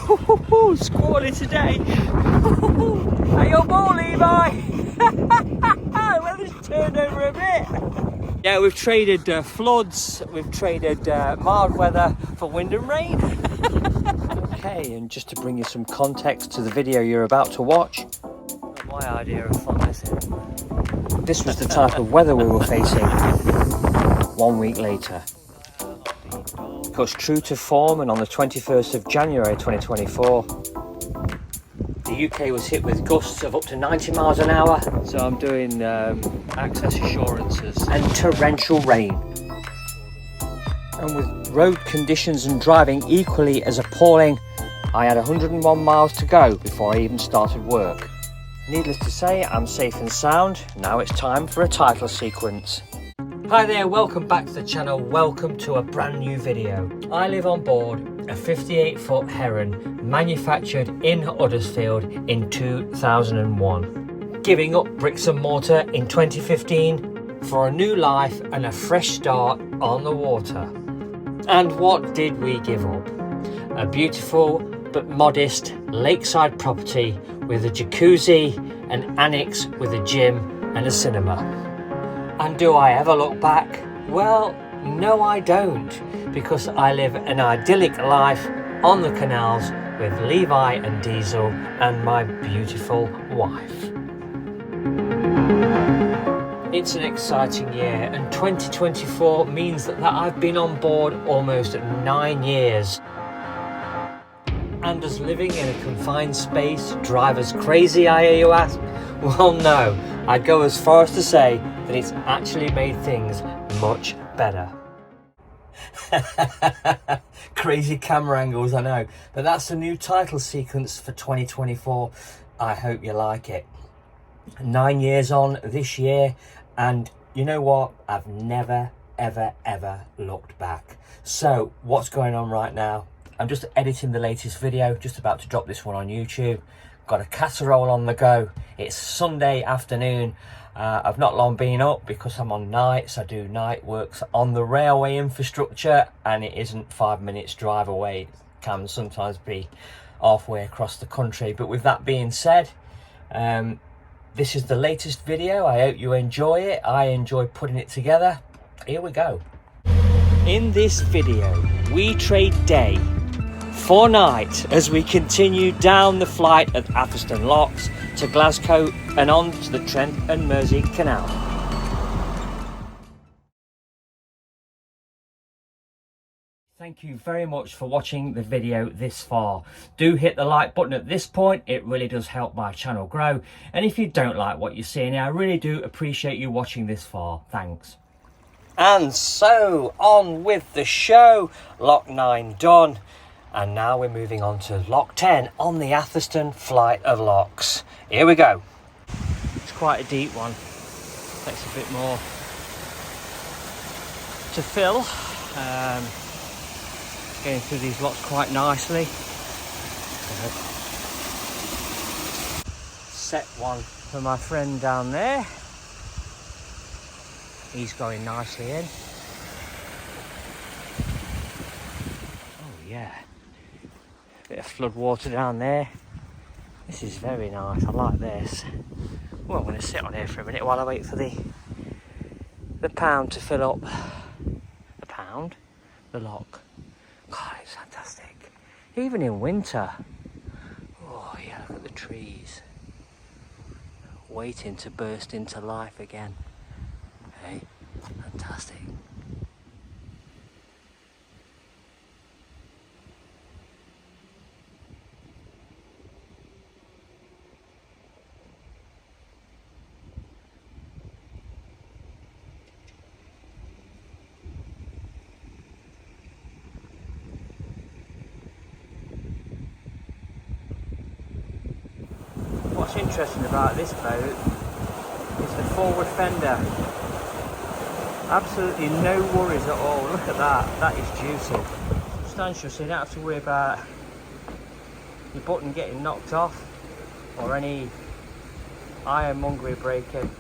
Squally today. Hey, your ball, Levi. Weather's turned over a bit. Yeah, we've traded floods, we've traded mild weather for wind and rain. Okay, and just to bring you some context to the video you're about to watch, not my idea of fun, is it? This was the type of weather we were facing 1 week later. Because true to form, and on the 21st of January 2024, the UK was hit with gusts of up to 90 miles an hour. So I'm doing access assurances and torrential rain. And with road conditions and driving equally as appalling, I had 101 miles to go before I even started work. Needless to say, I'm safe and sound. Now it's time for a title sequence. Hi there, welcome back to the channel, welcome to a brand new video. I live on board a 58-foot Heron manufactured in Huddersfield in 2001. Giving up bricks and mortar in 2015 for a new life and a fresh start on the water. And what did we give up? A beautiful but modest lakeside property with a jacuzzi, an annex with a gym and a cinema. And do I ever look back? Well, no I don't, because I live an idyllic life on the canals with Levi and Diesel and my beautiful wife. It's an exciting year, and 2024 means that I've been on board almost 9 years. And does living in a confined space drive us crazy, I hear you ask? Well, no, I'd go as far as to say that it's actually made things much better. Crazy camera angles, I know, but that's the new title sequence for 2024. I hope you like it. 9 years on this year, and you know what? I've never, ever looked back. So what's going on right now? I'm just editing the latest video, just about to drop this one on YouTube. Got a casserole on the go. It's Sunday afternoon. I've not long been up because I'm on nights. I do night works on the railway infrastructure, and it isn't 5 minutes drive away. It can sometimes be halfway across the country. But with that being said, this is the latest video. I hope you enjoy it. I enjoy putting it together. Here we go. In this video, we trade day for night as we continue down the flight of Atherstone Locks to Glasgow and on to the Trent and Mersey canal. Thank you very much for watching the video this far. Do hit the like button at this point, it really does help my channel grow. And if you don't like what you're seeing, I really do appreciate you watching this far. Thanks. And so on with the show. Lock 9 done. And now we're moving on to Lock 10 on the Atherstone flight of locks. Here we go. It's quite a deep one. Takes a bit more to fill. Getting through these locks quite nicely. Set one for my friend down there. He's going nicely in. Oh yeah. Bit of flood water down there. This is very nice. I like this. Well, I'm going to sit on here for a minute while I wait for the pound to fill up. The pound? The lock. God, it's fantastic. Even in winter. Oh yeah, look at the trees. Waiting to burst into life again. Hey, fantastic. What's interesting about this boat is the forward fender. Absolutely no worries at all. Look at that. That is juicy. Substantial, so you don't have to worry about your button getting knocked off or any ironmongery breaking.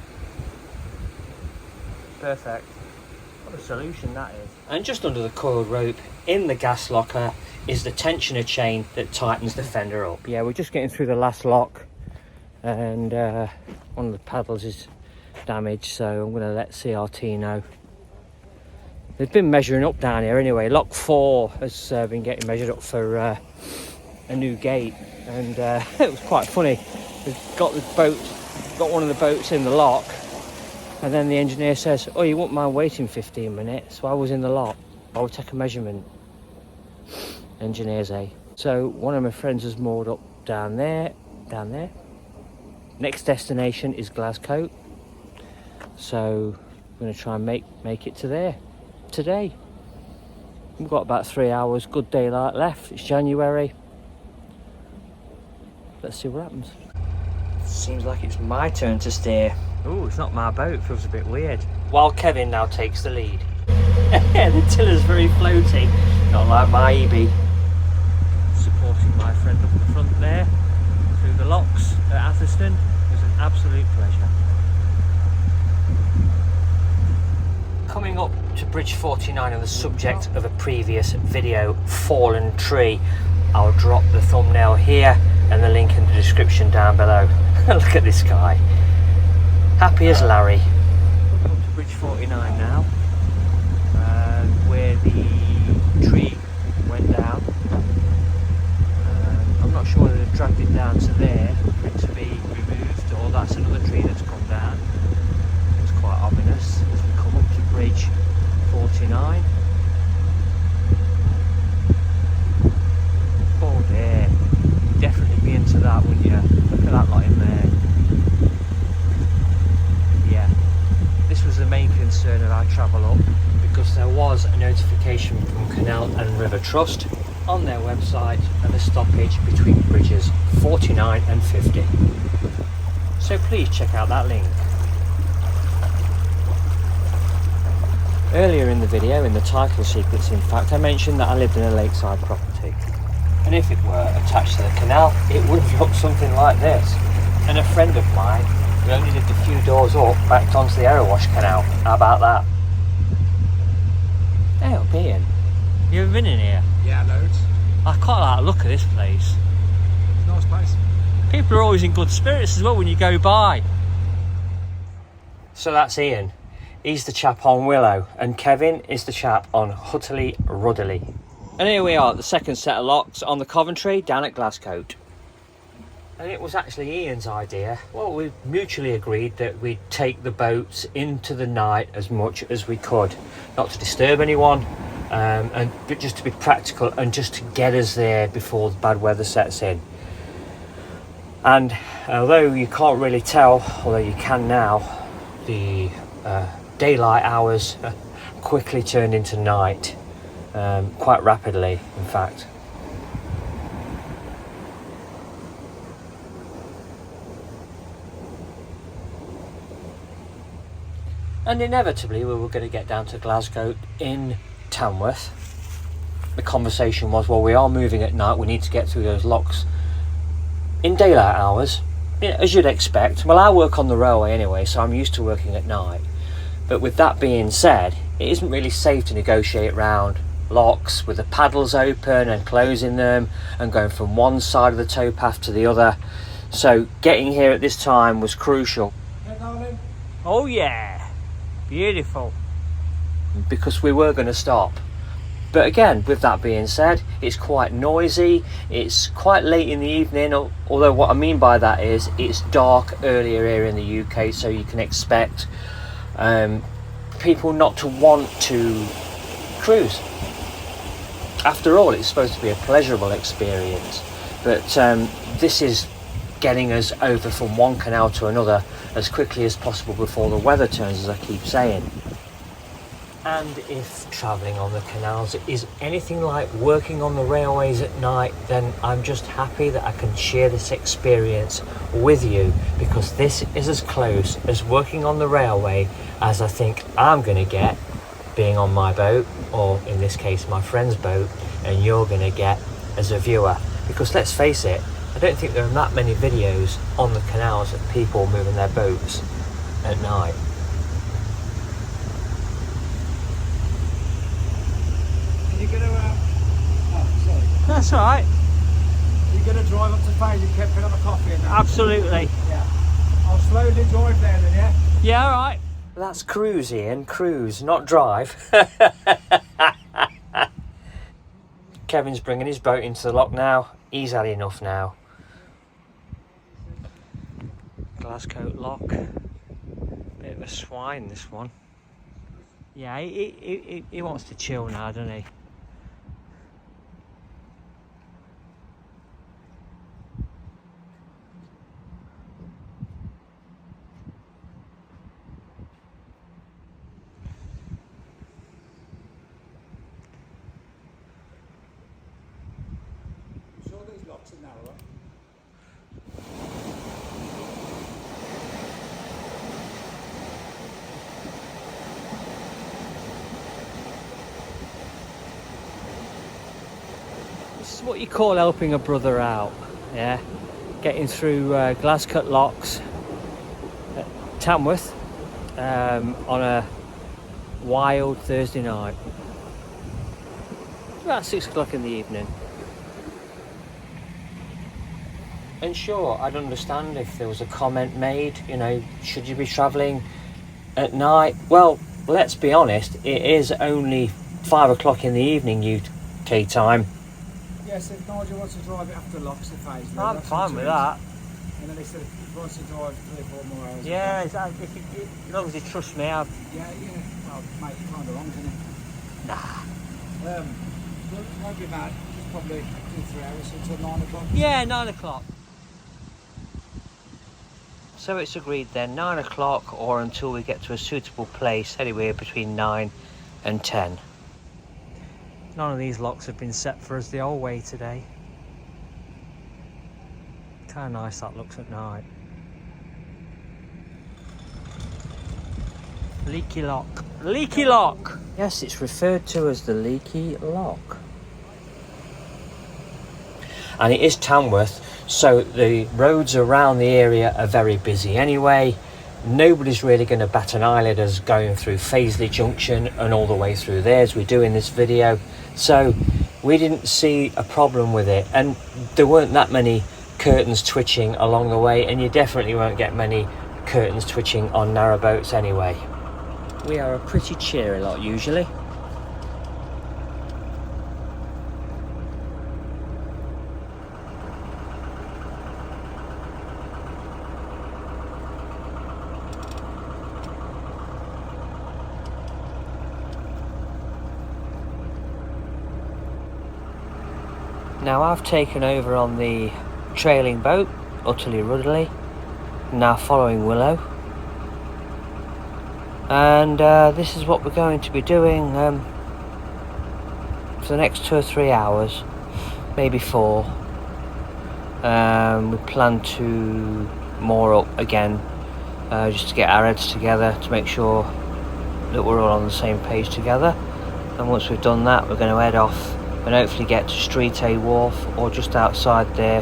Perfect. What a solution that is. And just under the coiled rope in the gas locker is the tensioner chain that tightens the fender up. Yeah, we're just getting through the last lock, and one of the paddles is damaged, so I'm going to let CRT know. They've been measuring up down here anyway. Lock 4 has been getting measured up for a new gate, and it was quite funny. We've got one of the boats in the lock, and then the engineer says, "Oh, you won't mind waiting 15 minutes?" So I was in the lock. I would take a measurement. Engineers, eh? So one of my friends has moored up down there. Next destination is Glasgow, so I'm going to try and make it to there today. We've got about 3 hours good daylight left. It's January. Let's see what happens. Seems like it's my turn to steer. Oh, it's not my boat. Feels a bit weird. While Kevin now takes the lead. The tiller's very floaty, not like my EB. Supporting my friend up the front there through the locks at Atherstone. It was an absolute pleasure. Coming up to Bridge 49 on the subject of a previous video, fallen tree. I'll drop the thumbnail here and the link in the description down below. Look at this guy. Happy as Larry. Up to Bridge 49 now, where the tree went down. I'm not sure whether they've dragged it down to there for it to be removed, or that's another tree that's come down. It's quite ominous as we come up to Bridge 49. Oh dear, you'd definitely be into that, wouldn't you? Look at that lot in there. Yeah, this was the main concern of our travel up, because there was a notification from Canal and River Trust on their website of a stoppage between bridges 49 and 50. So please check out that link. Earlier in the video, in the title sequence in fact, I mentioned that I lived in a lakeside property. And if it were attached to the canal, it would have looked something like this. And a friend of mine, who only lived a few doors up, backed onto the Arrowash Canal. How about that? Hey up, Ian. You ever been in here? Yeah, loads. I quite like the look of this place. Nice place. People are always in good spirits as well when you go by. So that's Ian. He's the chap on Willow, and Kevin is the chap on Hutterly Rudderly. And here we are at the second set of locks on the Coventry down at Glasgow. And it was actually Ian's idea. Well, we mutually agreed that we'd take the boats into the night as much as we could, not to disturb anyone, but just to be practical and just to get us there before the bad weather sets in. And although you can't really tell, although you can now, the daylight hours quickly turned into night, quite rapidly, in fact. And inevitably we were going to get down to Glasgow in Tamworth. The conversation was, well, we are moving at night, we need to get through those locks in daylight hours, as you'd expect. Well, I work on the railway anyway, so I'm used to working at night. But with that being said, it isn't really safe to negotiate round locks with the paddles open and closing them and going from one side of the towpath to the other. So getting here at this time was crucial. Oh yeah, beautiful. Because we were going to stop. But again, with that being said, it's quite noisy, it's quite late in the evening, although what I mean by that is it's dark earlier here in the UK, so you can expect people not to want to cruise. After all, it's supposed to be a pleasurable experience, but this is getting us over from one canal to another as quickly as possible before the weather turns, as I keep saying. And if travelling on the canals is anything like working on the railways at night, then I'm just happy that I can share this experience with you, because this is as close as working on the railway as I think I'm going to get being on my boat, or in this case my friend's boat, and you're going to get as a viewer. Because let's face it, I don't think there are that many videos on the canals of people moving their boats at night. You're going to oh, sorry. That's all right. You're going to drive up to Fays and keep have a coffee and then. Absolutely. Yeah. I'll slowly drive there then, yeah? Yeah, all right. That's cruise, Ian. Cruise, not drive. Kevin's bringing his boat into the lock now. He's had enough now. Glasgow lock. Bit of a swine, this one. Yeah, he wants to chill now, doesn't he? I'm sure these locks are narrower. This is what you call helping a brother out, yeah? Getting through Glasgow locks at Tamworth on a wild Thursday night. It's about 6 o'clock in the evening. And sure, I'd understand if there was a comment made, you know, should you be travelling at night? Well, let's be honest, it is only 5 o'clock in the evening UK time. Yes, if Nigel wants to drive it after locks, if Fays. I'm fine with that. And then he said if he wants to drive 3 or 4 more hours. Yeah, as long as he trusts me, Yeah, well, mate, you're kind of wrong, isn't it? Nah. Won't be bad. It's probably 2-3 hours until 9 o'clock. Yeah, 9 o'clock. So it's agreed then, 9 o'clock or until we get to a suitable place, anywhere between 9 and 10. None of these locks have been set for us the old way today. Kind of nice that looks at night. Leaky lock. Leaky lock! Yes, it's referred to as the leaky lock. And it is Tamworth, so the roads around the area are very busy anyway. Nobody's really going to bat an eyelid as going through Faisley Junction and all the way through there as we do in this video. So we didn't see a problem with it, and there weren't that many curtains twitching along the way, and you definitely won't get many curtains twitching on narrowboats anyway. We are a pretty cheery lot usually. Now I've taken over on the trailing boat, utterly ruddily, now following Willow, and this is what we're going to be doing for the next 2 or 3 hours, maybe 4. We plan to moor up again, just to get our heads together to make sure that we're all on the same page together, and once we've done that we're going to head off and hopefully get to Street A Wharf or just outside there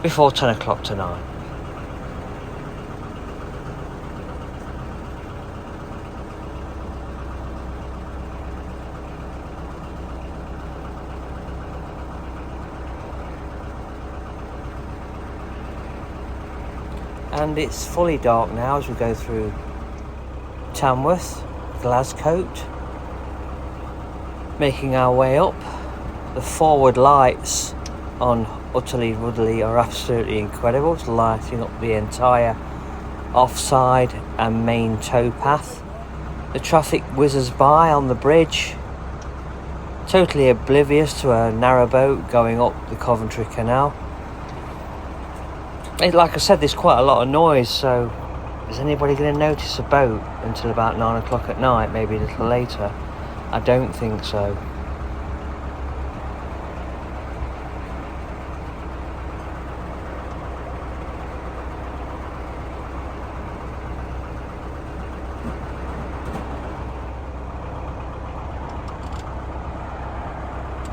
before 10 o'clock tonight. And it's fully dark now as we go through Tamworth, Glasgow, making our way up. The forward lights on Utterly Ruddly are absolutely incredible. It's lighting up the entire offside and main towpath. The traffic whizzes by on the bridge, totally oblivious to a narrowboat going up the Coventry Canal. Like I said, there's quite a lot of noise, so is anybody going to notice a boat until about 9 o'clock at night, maybe a little later? I don't think so.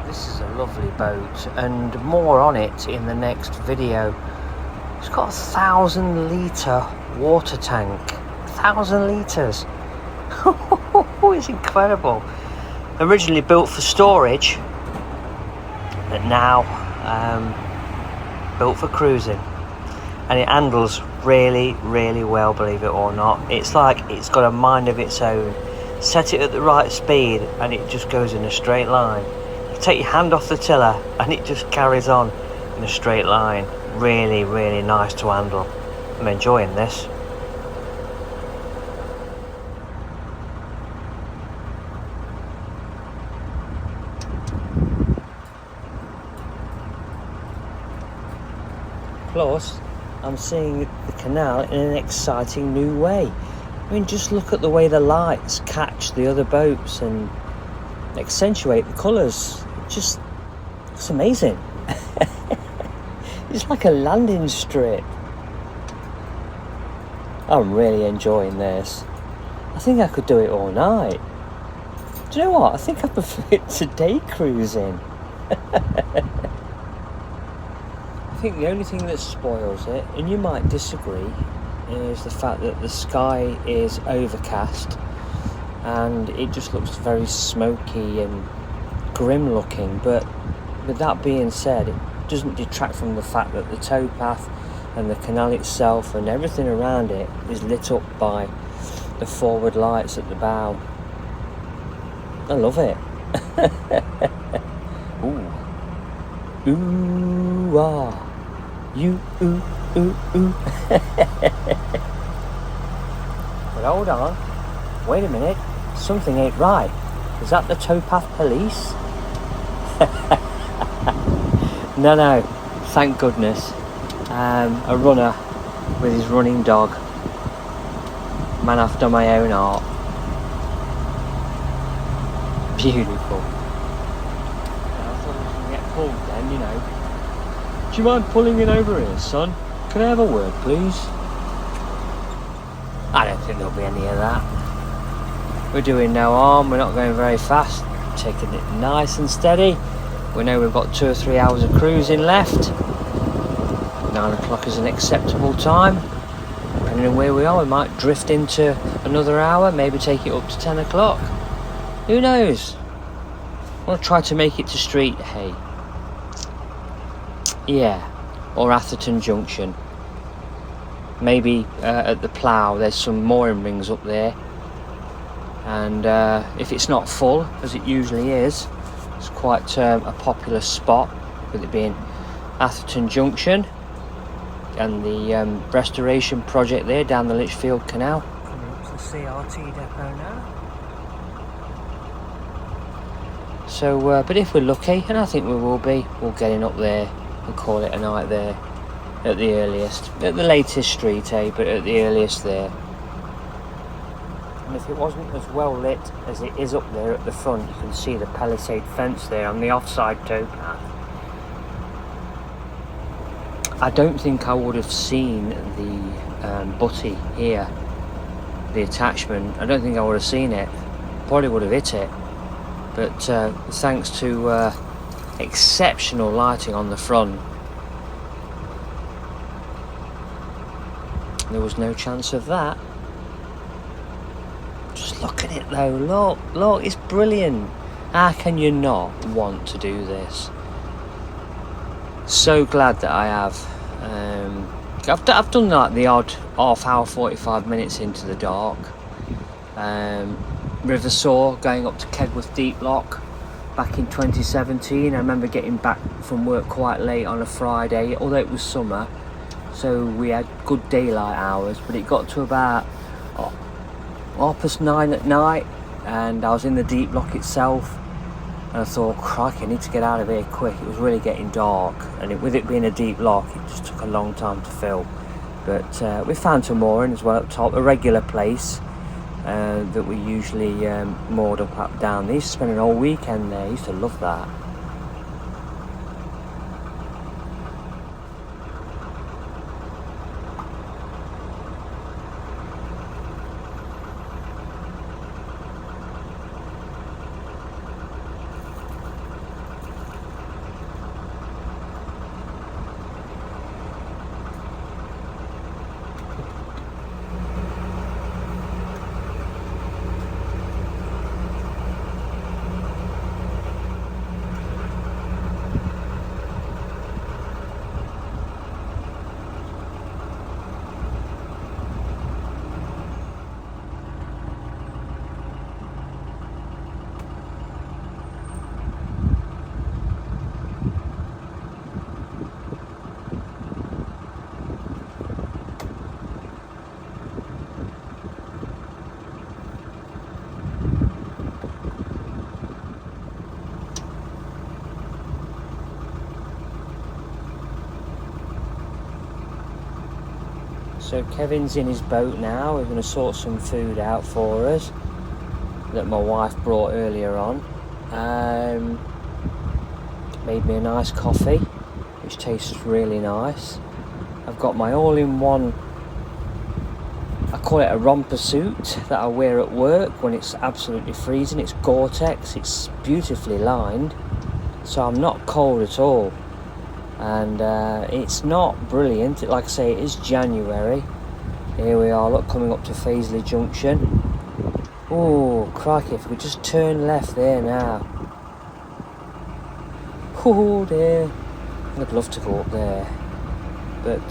This is a lovely boat, and more on it in the next video. It's got a 1,000 litre water tank. 1,000 litres. It's incredible. Originally built for storage, but now built for cruising, and it handles really, really well, believe it or not. It's like it's got a mind of its own. Set it at the right speed and it just goes in a straight line. You take your hand off the tiller and it just carries on in a straight line. Really, really nice to handle. I'm enjoying this. Plus, I'm seeing the canal in an exciting new way. I mean, just look at the way the lights catch the other boats and accentuate the colours. It's amazing. It's like a landing strip. I'm really enjoying this. I think I could do it all night. Do you know what? I think I prefer it to day cruising. I think the only thing that spoils it, and you might disagree, is the fact that the sky is overcast and it just looks very smoky and grim looking. But with that being said, it doesn't detract from the fact that the towpath and the canal itself and everything around it is lit up by the forward lights at the bow. I love it. Ooh. Ooh, ah. You, ooh, ooh, ooh. But hold on. Wait a minute. Something ain't right. Is that the towpath police? No. Thank goodness. A runner with his running dog. Man after my own heart. Beautiful. I thought I was going to get pulled then, you know. Do you mind pulling in over here, son? Can I have a word, please? I don't think there'll be any of that. We're doing no harm, we're not going very fast, taking it nice and steady. We know we've got 2 or 3 hours of cruising left. 9 o'clock is an acceptable time. Depending on where we are, we might drift into another hour, maybe take it up to 10 o'clock. Who knows? I want to try to make it to Street Hay. Yeah, or Atherton Junction. Maybe at the Plough, there's some mooring rings up there. And if it's not full, as it usually is, it's quite a popular spot, with it being Atherton Junction and the restoration project there down the Lichfield Canal. Coming up to the CRT depot now. So, but if we're lucky, and I think we will be, we'll get in up there and call it a night there at the earliest. At the latest Street, but at the earliest there. And if it wasn't as well lit as it is up there at the front, you can see the palisade fence there on the offside towpath. I don't think I would have seen the butty here, the attachment. I don't think I would have seen it. Probably would have hit it. But thanks to exceptional lighting on the front, there was no chance of that. Just look at it though, look, it's brilliant. How can you not want to do this? So glad that I have. I've done like the odd half hour, 45 minutes into the dark. River Saw going up to Kegworth Deep Lock back in 2017. I remember getting back from work quite late on a Friday, although it was summer, so we had good daylight hours, but it got to about 9:30 at night and I was in the deep lock itself, and I thought, crikey, I need to get out of here quick. It was really getting dark, and with it being a deep lock, it just took a long time to fill. But we found some mooring as well up top, a regular place that we usually moored up down. They used to spend an whole weekend there. I used to love that. So Kevin's in his boat now. We're going to sort some food out for us that my wife brought earlier on. Made me a nice coffee, which tastes really nice. I've got my all-in-one, I call it a romper suit, that I wear at work when it's absolutely freezing. It's Gore-Tex, it's beautifully lined, so I'm not cold at all. And it's not brilliant. Like I say, it is January. Here we are, look, coming up to Fazeley Junction. Oh, crikey, if we just turn left there now. Oh dear, I'd love to go up there. But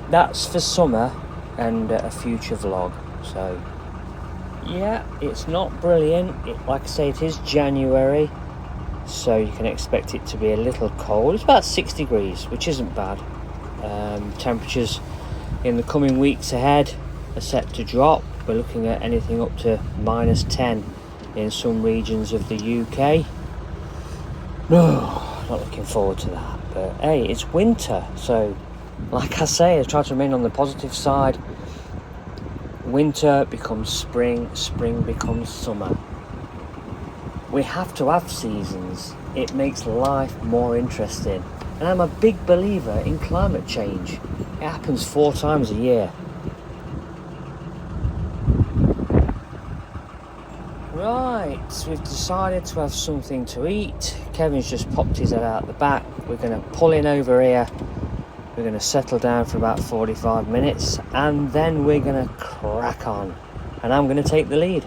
that's for summer and a future vlog. So yeah, it's not brilliant. Like I say, it is January, so you can expect it to be a little cold. It's about 6 degrees, which isn't bad. Temperatures in the coming weeks ahead are set to drop. We're looking at anything up to -10 in some regions of the UK. No, not looking forward to that. But hey, it's winter, so like I say, I try to remain on the positive side. Winter becomes spring, spring becomes summer. We have to have seasons. It makes life more interesting. And I'm a big believer in climate change. It happens 4 times a year. Right, so we've decided to have something to eat. Kevin's just popped his head out the back. We're going to pull in over here. We're going to settle down for about 45 minutes and then we're going to crack on. And I'm going to take the lead.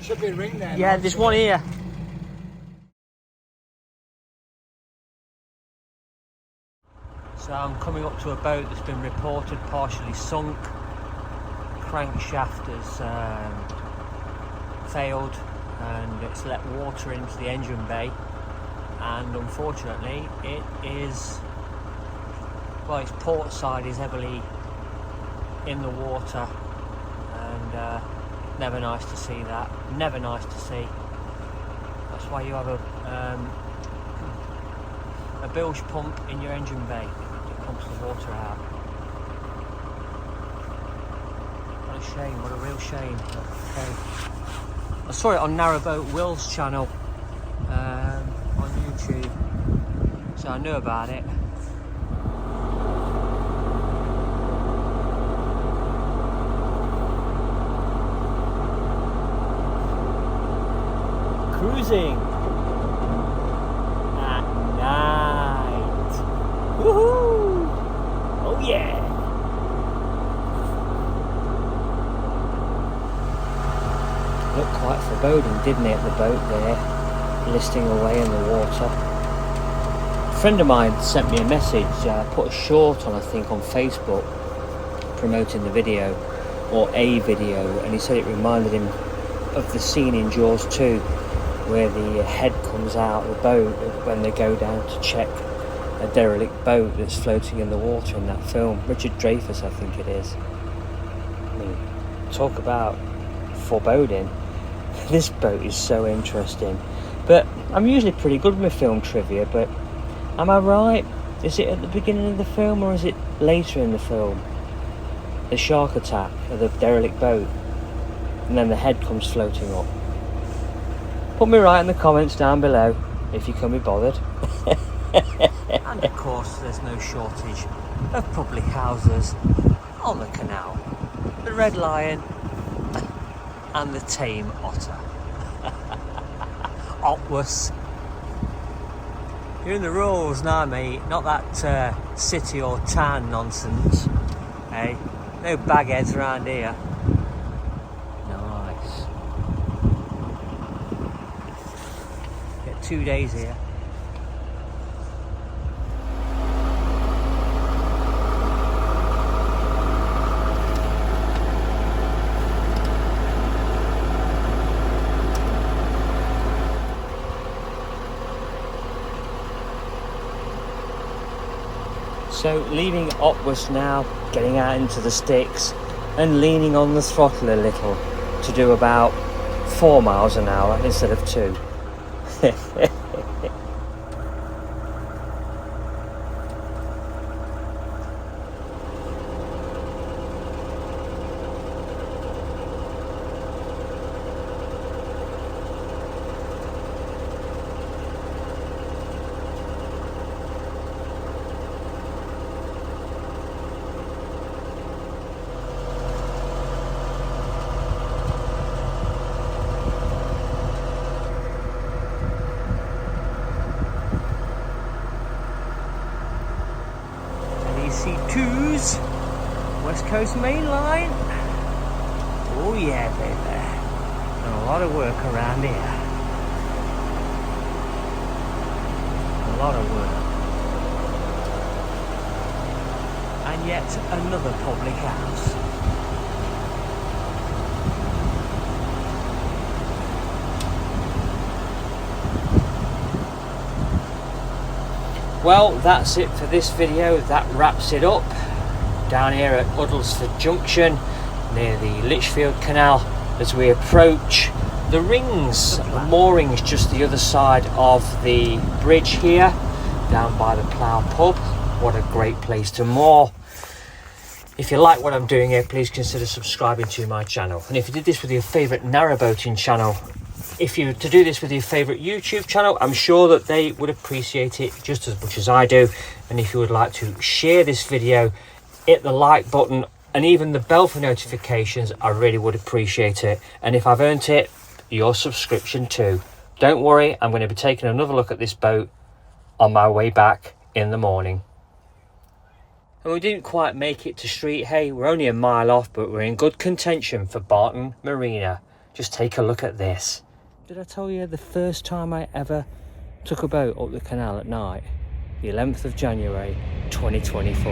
Should be a ring there. Yeah, there's one here. So I'm coming up to a boat that's been reported partially sunk. Crankshaft has failed and it's let water into the engine bay, and unfortunately it is, well, its port side is heavily in the water, and never nice to see that, never nice to see. That's why you have a bilge pump in your engine bay that pumps the water out. What a shame, what a real shame. Okay. I saw it on Narrowboat Will's channel on YouTube, so I knew about it. Cruising at night. Woohoo! Oh yeah! Looked quite foreboding, didn't it, the boat there, listing away in the water. A friend of mine sent me a message, put a short on, I think, on Facebook, promoting the video, or a video, and he said it reminded him of the scene in Jaws 2, where the head comes out of the boat when they go down to check a derelict boat that's floating in the water in that film. Richard Dreyfuss, I think it is. I mean, talk about foreboding. This boat is so interesting. But I'm usually pretty good with my film trivia, but am I right? Is it at the beginning of the film or is it later in the film? The shark attack of the derelict boat, and then the head comes floating up. Put me right in the comments down below if you can be bothered. And of course there's no shortage of public houses on the canal. The Red Lion and the tame otter. Otwas. You're in the rules now, mate, not that city or town nonsense. Hey, no bagheads around here. Nice. Get 2 days here. So leaving Otwas now, getting out into the sticks and leaning on the throttle a little to do about 4 miles an hour instead of 2. DC2s, West Coast Main Line. Oh yeah, baby. And a lot of work around here. A lot of work. And yet another public house. Well, that's it for this video. That wraps it up. Down here at Uddlesford Junction, near the Lichfield Canal, as we approach the rings, the moorings just the other side of the bridge here, down by the Plough Pub. What a great place to moor. If you like what I'm doing here, please consider subscribing to my channel. And if you did this with your favourite narrowboating channel, if you were to do this with your favourite YouTube channel, I'm sure that they would appreciate it just as much as I do. And if you would like to share this video, hit the like button and even the bell for notifications, I really would appreciate it. And if I've earned it, your subscription too. Don't worry, I'm going to be taking another look at this boat on my way back in the morning. And we didn't quite make it to Street Hay. We're only a mile off, but we're in good contention for Barton Marina. Just take a look at this. Did I tell you the first time I ever took a boat up the canal at night? The 11th of January 2024.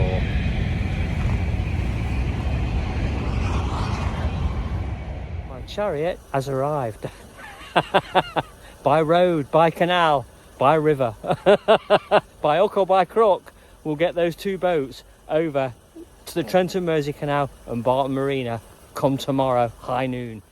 My chariot has arrived. By road, by canal, by river. By hook or by crook, we'll get those two boats over to the Trent and Mersey Canal and Barton Marina come tomorrow, high noon.